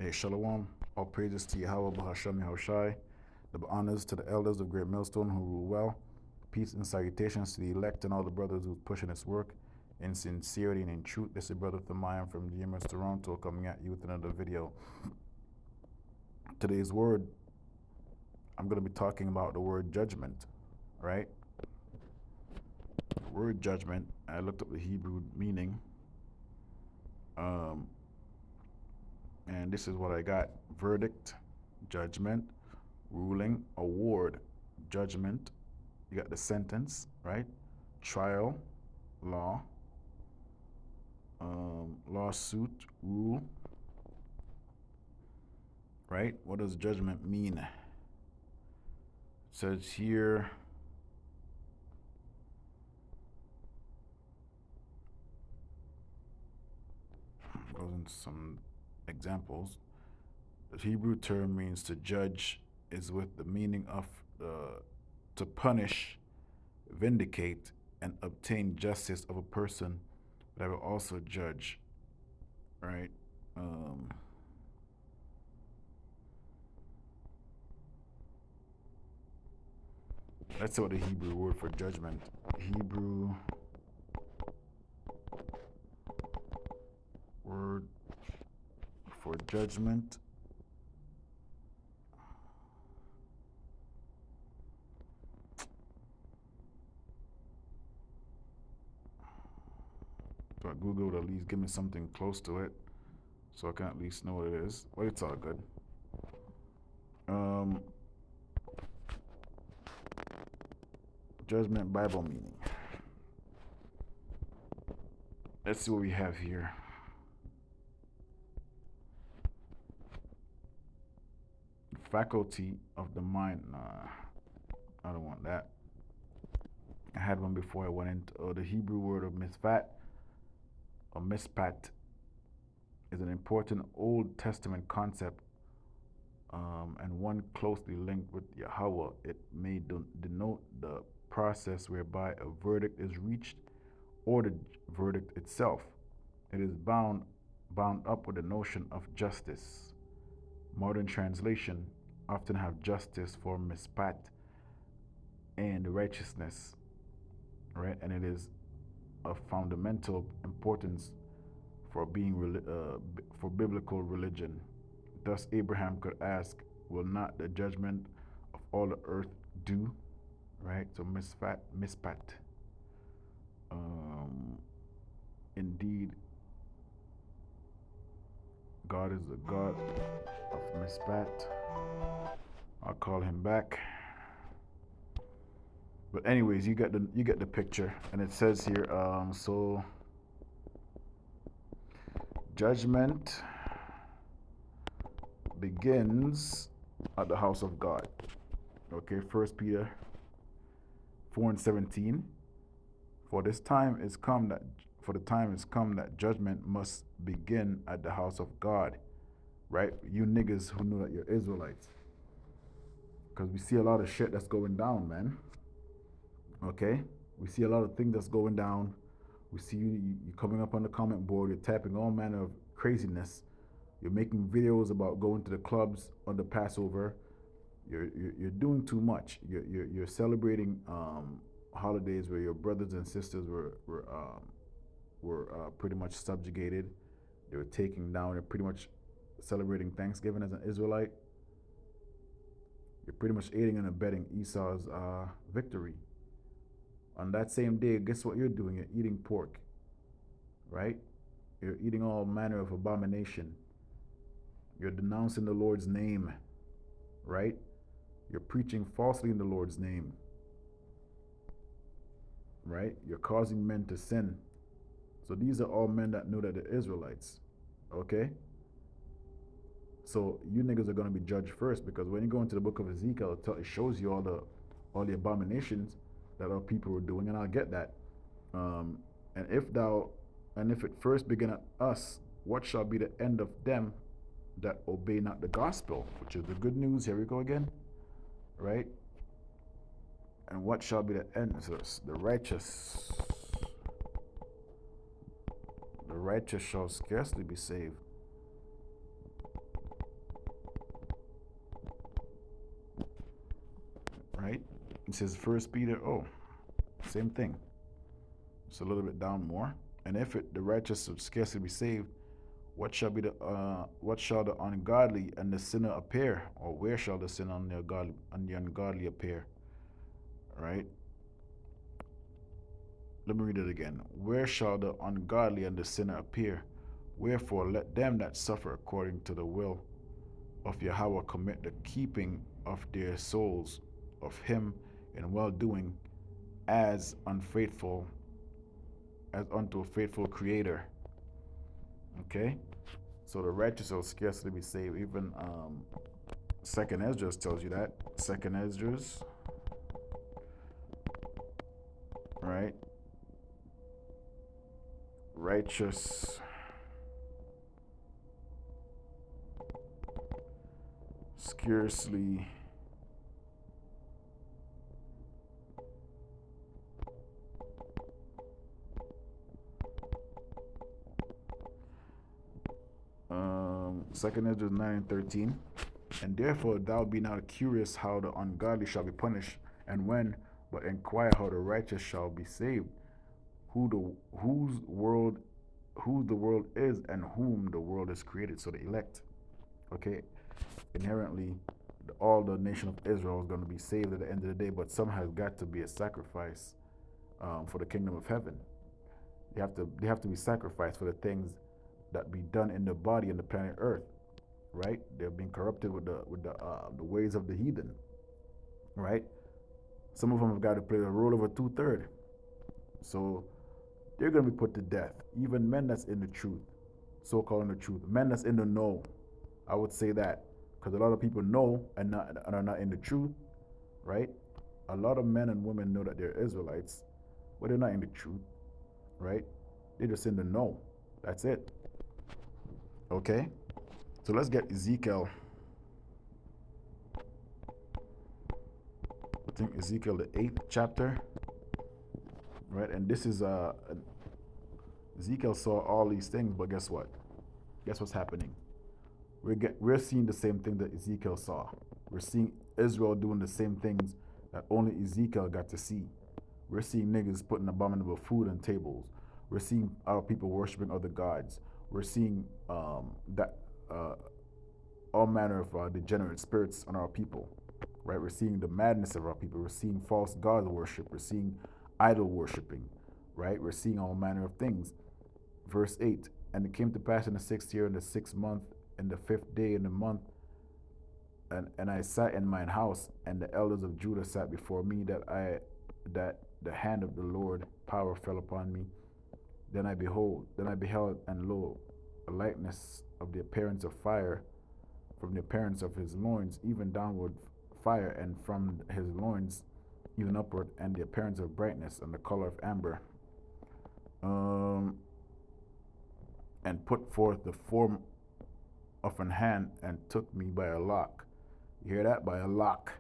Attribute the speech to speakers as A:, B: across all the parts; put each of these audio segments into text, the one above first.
A: Hey, Shalom. All praises to Yahweh Bahasham Yahushai. The honors to the elders of Great Millstone who rule well. Peace and salutations to the elect and all the brothers who's pushing this work in sincerity and in truth. This is Brother Thamayam from GMS Toronto coming at you with another video. Today's word, I'm going to be talking about the word judgment, right? The word judgment, I looked up the Hebrew meaning. And this is what I got. Verdict, judgment, ruling, award, judgment. You got the sentence, right? Trial, law, lawsuit, rule, right? What does judgment mean? It says here, goes into some examples. The Hebrew term means to judge is with the meaning of to punish, vindicate, and obtain justice of a person, but I will also judge, right? Let's see what the Hebrew word for judgment. Hebrew word for judgment. So I Googled, at least give me something close to it so I can at least know what it is. But it's all good. Judgment Bible meaning. Let's see what we have here. Faculty of the mind. Nah, I don't want that. I had one before I went into the Hebrew word of misfat or mispat is an important Old Testament concept and one closely linked with Yahweh. It may denote the process whereby a verdict is reached or the verdict itself. It is bound up with the notion of justice. Modern translation often have justice for mispat and righteousness, right? And it is of fundamental importance for being for biblical religion. Thus, Abraham could ask, "Will not the judgment of all the earth do?" Right? So mispat. Indeed, God is the God of mispat. I'll call him back. But anyways, you get the picture, and it says here. So judgment begins at the house of God. Okay, 1 Peter 4:17. For the time is come that judgment must begin at the house of God. Right? You niggas who know that you're Israelites. Because we see a lot of shit that's going down, man. Okay? We see a lot of things that's going down. We see you coming up on the comment board, you're tapping all manner of craziness. You're making videos about going to the clubs on the Passover. You're doing too much. You're celebrating holidays where your brothers and sisters were pretty much subjugated. They were taken down. They're pretty much celebrating Thanksgiving as an Israelite. You're pretty much aiding and abetting Esau's victory. On that same day, guess what you're doing? You're eating pork, right? You're eating all manner of abomination. You're denouncing the Lord's name, right? You're preaching falsely in the Lord's name, right? You're causing men to sin. So these are all men that know that they're Israelites, okay? So you niggas are going to be judged first, because when you go into the book of Ezekiel, it shows you all the abominations that our people were doing, and I'll get that. And if it first begin at us, what shall be the end of them that obey not the gospel, which is the good news? Here we go again, right? And what shall be the end? So the righteous shall scarcely be saved. It says First Peter. Oh, same thing. It's a little bit down more. And if the righteous would scarcely be saved, what shall the ungodly and the sinner appear? Or where shall the sinner and the ungodly appear? Right? Let me read it again. Where shall the ungodly and the sinner appear? Wherefore let them that suffer according to the will of Yahweh commit the keeping of their souls of him in well doing as unfaithful as unto a faithful creator. Okay? So the righteous will scarcely be saved. Even Second Esdras tells you that. Second Esdras, right? Righteous scarcely Second Esdras 9:13. And therefore thou be not curious how the ungodly shall be punished, and when, but inquire how the righteous shall be saved, whose the world is, and whom the world is created. So the elect. Okay, inherently, all the nation of Israel is going to be saved at the end of the day, but some has got to be a sacrifice for the kingdom of heaven. They have to be sacrificed for the things that be done in the body and the planet Earth, right? They've been corrupted with the ways of the heathen, right? Some of them have got to play the role of a two-third, so they're going to be put to death. Even men that's in the truth, so-called in the truth, men that's in the know, I would say that, because a lot of people know and are not in the truth, right? A lot of men and women know that they're Israelites, but they're not in the truth, right? They're just in the know. That's it. Okay? So let's get Ezekiel. I think Ezekiel the 8th chapter, right? And this is Ezekiel saw all these things, but guess what? Guess what's happening? We're seeing the same thing that Ezekiel saw. We're seeing Israel doing the same things that only Ezekiel got to see. We're seeing niggas putting abominable food on tables. We're seeing our people worshiping other gods. We're seeing that all manner of degenerate spirits on our people, right? We're seeing the madness of our people. We're seeing false god worship. We're seeing idol worshiping, right? We're seeing all manner of things. Verse 8, and it came to pass in the 6th year, in the 6th month, in the 5th day in the month, and I sat in mine house, and the elders of Judah sat before me, that the hand of the Lord power fell upon me. Then I beheld, and lo, a likeness of the appearance of fire, from the appearance of his loins, even downward fire, and from his loins even upward, and the appearance of brightness, and the color of amber. And put forth the form of an hand, and took me by a lock. You hear that? By a lock.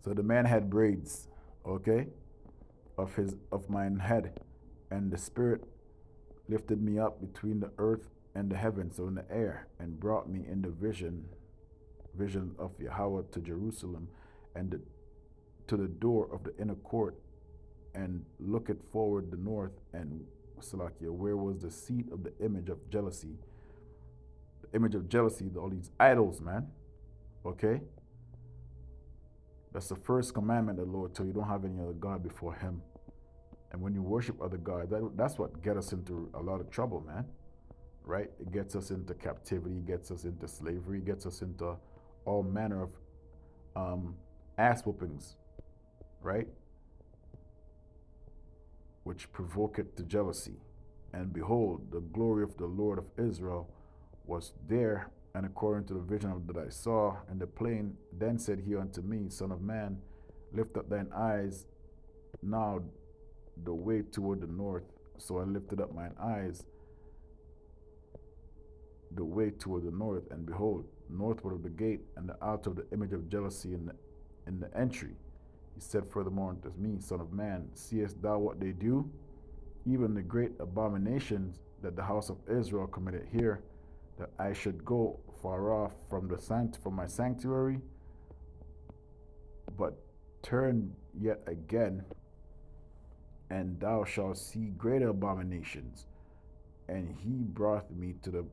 A: So the man had braids, okay, of mine head, and the spirit lifted me up between the earth and the heavens, so in the air, and brought me in the vision of Yahweh to Jerusalem, and to the door of the inner court, and looketh forward the north, and Salakia, where was the seat of the image of jealousy. The image of jealousy, all these idols, man. Okay? That's the first commandment of the Lord, so you don't have any other God before him. And when you worship other gods, that's what gets us into a lot of trouble, man. Right? It gets us into captivity, gets us into slavery, gets us into all manner of ass whoopings, right? Which provoketh to jealousy. And behold, the glory of the Lord of Israel was there, and according to the vision that I saw in the plain, then said he unto me, Son of man, lift up thine eyes now the way toward the north. So I lifted up mine eyes the way toward the north, and behold, northward of the gate, and the altar of the image of jealousy in the entry. He said furthermore unto me, Son of man, seest thou what they do? Even the great abominations that the house of Israel committed here, that I should go far off from my sanctuary, but turn yet again, and thou shalt see greater abominations. And he brought me to the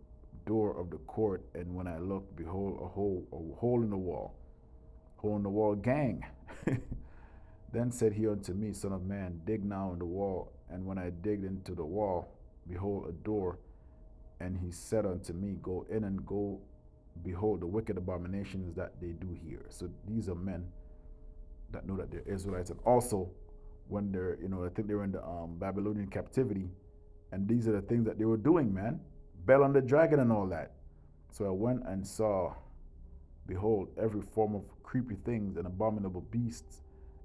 A: door of the court, and when I looked, behold, a hole in the wall, hole in the wall, gang. Then said he unto me, Son of man, dig now in the wall. And when I digged into the wall, behold, a door. And he said unto me, Go in and go, behold, the wicked abominations that they do here. So these are men that know that they're Israelites. And also, when they're, I think they were in the Babylonian captivity, and these are the things that they were doing, man. Bel on the dragon and all that. So I went and saw, behold, every form of creepy things and abominable beasts,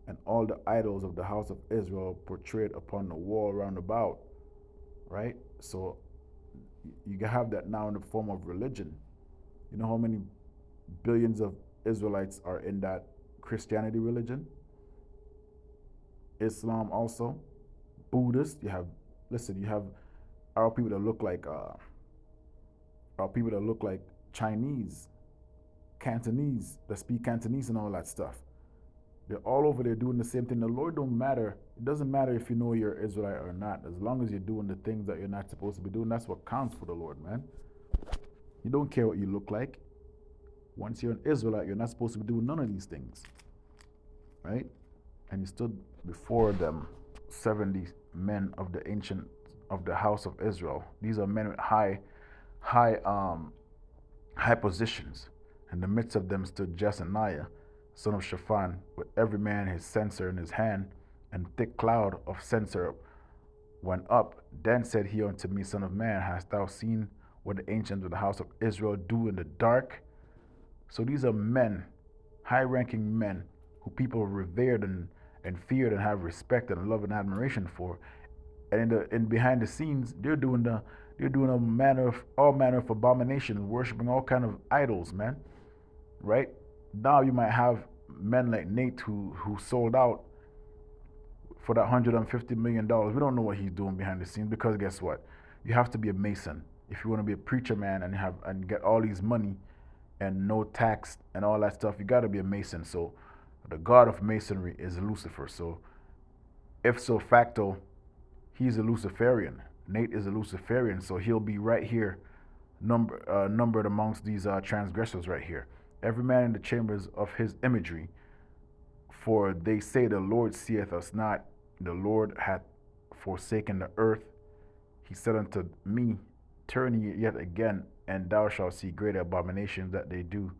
A: and all the idols of the house of Israel portrayed upon the wall round about. Right? So you have that now in the form of religion. You know how many billions of Israelites are in that Christianity religion? Islam also, Buddhist. You have our people that look like Chinese, Cantonese, that speak Cantonese and all that stuff. They're all over there doing the same thing. The Lord don't matter. It doesn't matter if you know you're Israelite or not. As long as you're doing the things that you're not supposed to be doing, that's what counts for the Lord, man. You don't care what you look like. Once you're an Israelite, you're not supposed to be doing none of these things, right? And he stood before them 70 men of the ancient of the house of Israel. These are men with high positions. In the midst of them stood Jessaniah, son of Shaphan, with every man his censer in his hand, and thick cloud of censer went up. Then said he unto me, Son of man, hast thou seen what the ancients of the house of Israel do in the dark? So these are men, high-ranking men, who people revered and feared and have respect and love and admiration for. And in behind the scenes, they're doing all manner of abominations, worshiping all kind of idols, man. Right? Now you might have men like Nate who sold out for that $150 million. We don't know what he's doing behind the scenes, because guess what? You have to be a Mason if you want to be a preacher, man, and get all these money and no tax and all that stuff. You got to be a Mason. So the god of Masonry is Lucifer. So if so facto, he's a Luciferian. Nate is a Luciferian, so he'll be right here, numbered amongst these transgressors right here. Every man in the chambers of his imagery. For they say, the Lord seeth us not, the Lord hath forsaken the earth. He said unto me, Turn ye yet again, and thou shalt see greater abominations that they do.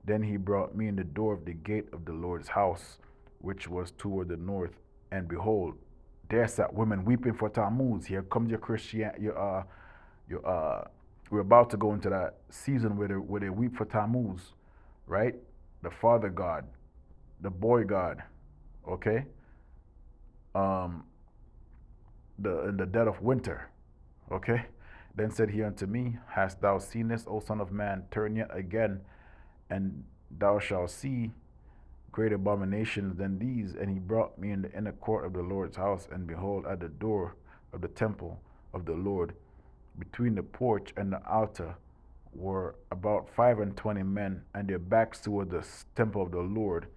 A: Then he brought me in the door of the gate of the Lord's house, which was toward the north, and behold, there sat women weeping for Tammuz. Here comes your we're about to go into that season where they weep for Tammuz, right? The father god, the boy god, okay? In the dead of winter, okay? Then said he unto me, Hast thou seen this, O son of man? Turn yet again, and thou shalt see great abominations than these. And he brought me in the inner court of the Lord's house, and behold, at the door of the temple of the Lord, between the porch and the altar, were about 25 men, and their backs toward the temple of the Lord,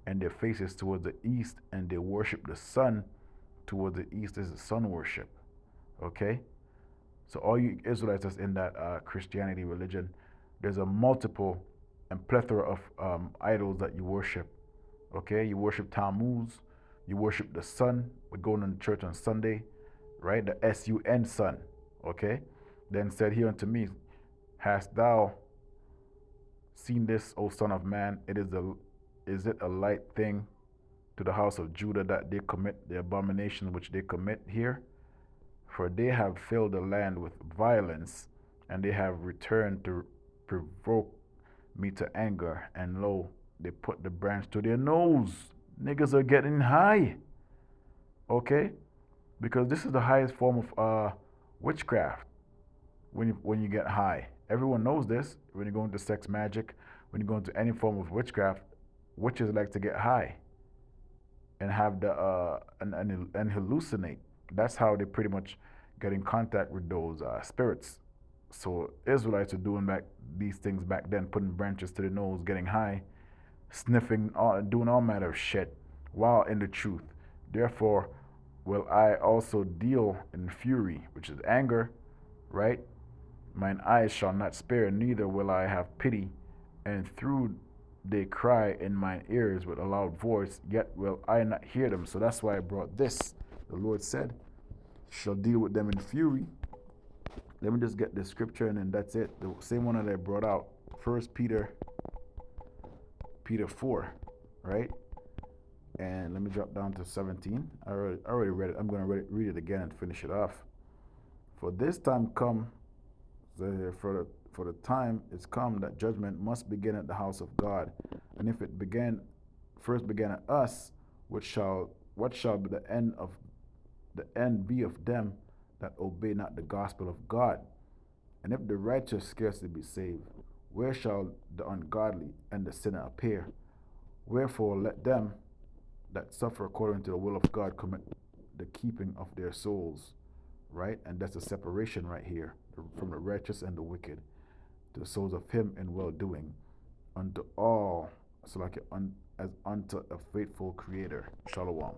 A: and their faces toward the east, and they worship the sun. Toward the east is the sun worship. Okay? So all you Israelites that's in that Christianity religion, there's a multiple and plethora of idols that you worship. Okay? You worship Tammuz. You worship the sun. We're going to church on Sunday, right? The S-U-N, sun. Okay? Then said he unto me, Hast thou seen this, O son of man? Is it a light thing to the house of Judah that they commit the abomination which they commit here? For they have filled the land with violence, and they have returned to provoke me to anger, and lo, they put the branch to their nose. Niggas are getting high. Okay? Because this is the highest form of witchcraft when you get high. Everyone knows this. When you go into sex magic, when you go into any form of witchcraft, witches like to get high and have and hallucinate. That's how they pretty much get in contact with those spirits. So Israelites were doing these things back then, putting branches to the nose, getting high, sniffing, doing all manner of shit, while in the truth. Therefore, will I also deal in fury, which is anger, right? Mine eyes shall not spare, neither will I have pity. And through they cry in mine ears with a loud voice, yet will I not hear them. So that's why I brought this. The Lord said, shall deal with them in fury. Let me just get the scripture and then that's it. The same one that I brought out. First Peter 4, right? And let me drop down to 17. I already read it. I'm going to read it again and finish it off. For this time come, for the time is come that judgment must begin at the house of God. And if it first began at us, what shall be the end be of them that obey not the gospel of God? And if the righteous scarcely be saved, where shall the ungodly and the sinner appear? Wherefore let them that suffer according to the will of God commit the keeping of their souls, right? And that's a separation right here from the righteous and the wicked, to the souls of him in well doing, unto all, so like as unto a faithful creator. Shalom.